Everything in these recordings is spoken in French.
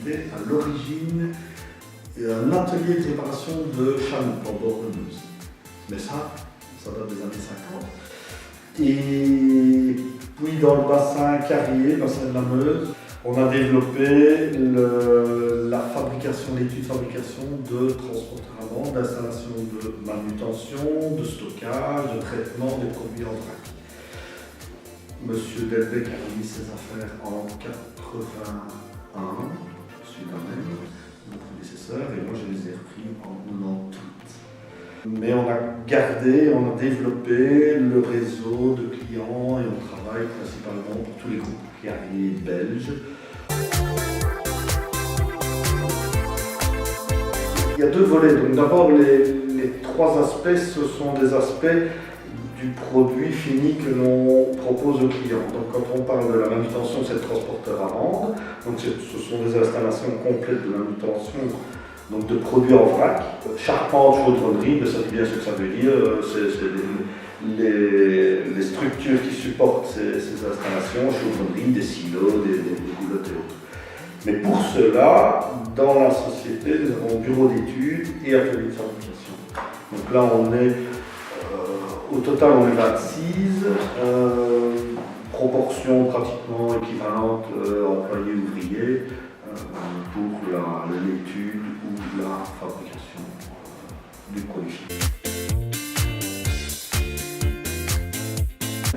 était à l'origine un atelier de réparation de chameaux en bord de Meuse. Mais ça date des années 50. Et puis dans le bassin Carrier, bassin de la Meuse, on a développé la fabrication, l'étude de fabrication de transporteurs à vent, d'installation de manutention, de stockage, de traitement des produits en vrac. Monsieur Delbecq a remis ses affaires en 81, celui-là-même, mon prédécesseur, et moi je les ai repris en 98. Mais on a gardé, on a développé le réseau de clients et on travaille principalement pour tous les groupes carriers belges. Il y a deux volets. Donc d'abord, les trois aspects, ce sont des aspects du produit fini que l'on propose aux clients. Donc quand on parle de la manutention, c'est le transporteur à vendre. Donc ce sont des installations complètes de manutention, donc de produits en vrac, charpente, chaudronnerie, mais ça dit bien ce que ça veut dire. C'est les structures qui supportent ces installations, chaudronnerie, des silos, des goulottes et autres. Mais pour cela, dans la société, nous avons bureau d'études et atelier de fabrication. Donc là, on est, au total, on est 26, proportion pratiquement équivalente employés-ouvriers pour l'étude ou la fabrication du produit.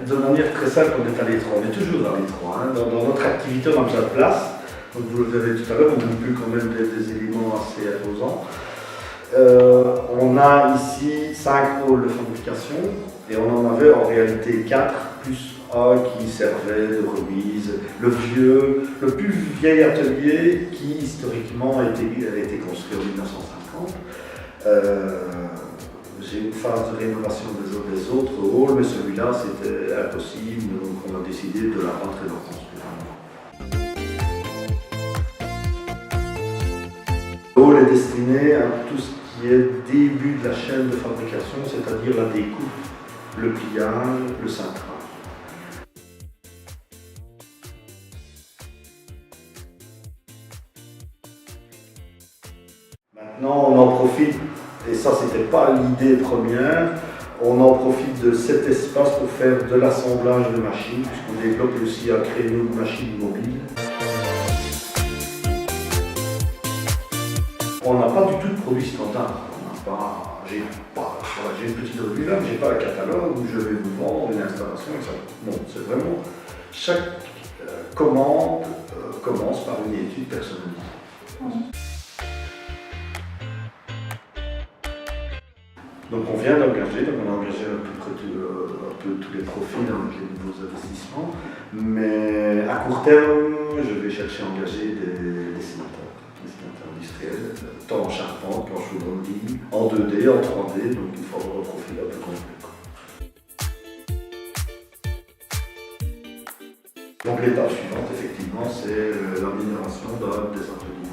De manière très simple, on est à l'étroit, on est toujours à l'étroit. Hein. Dans notre activité, on a besoin de place. Donc vous le verrez tout à l'heure, on n'a plus quand même des éléments assez imposants. On a ici 5 rôles de fabrication et on en avait en réalité 4 plus un qui servait de remise. Le plus vieil atelier qui historiquement a été construit en 1950. J'ai une phase de rénovation des autres rôles, mais celui-là c'était impossible, donc on a décidé de la rentrer dans le construire. Le rôle est destiné à tout ce qui est début de la chaîne de fabrication, c'est-à-dire la découpe, le pliage, le cintrage. Maintenant, on en profite, et ça c'était pas l'idée première, on en profite de cet espace pour faire de l'assemblage de machines, puisqu'on développe aussi un créneau de machines mobiles. On n'a pas du tout de produits standards. J'ai une petite revue là, mais je n'ai pas un catalogue où je vais vous vendre une installation, etc. Non, c'est vraiment chaque commande commence par une étude personnalisée. Donc on vient d'engager, on a engagé un peu tous les profils avec les nouveaux investissements, mais à court terme, je vais chercher à engager des dessinateurs industriels, tant en charpente qu'en chaudronnerie, en 2D, en 3D, donc il faut avoir un profil un peu complet. Donc l'étape suivante, effectivement, c'est l'amélioration d'un des ateliers.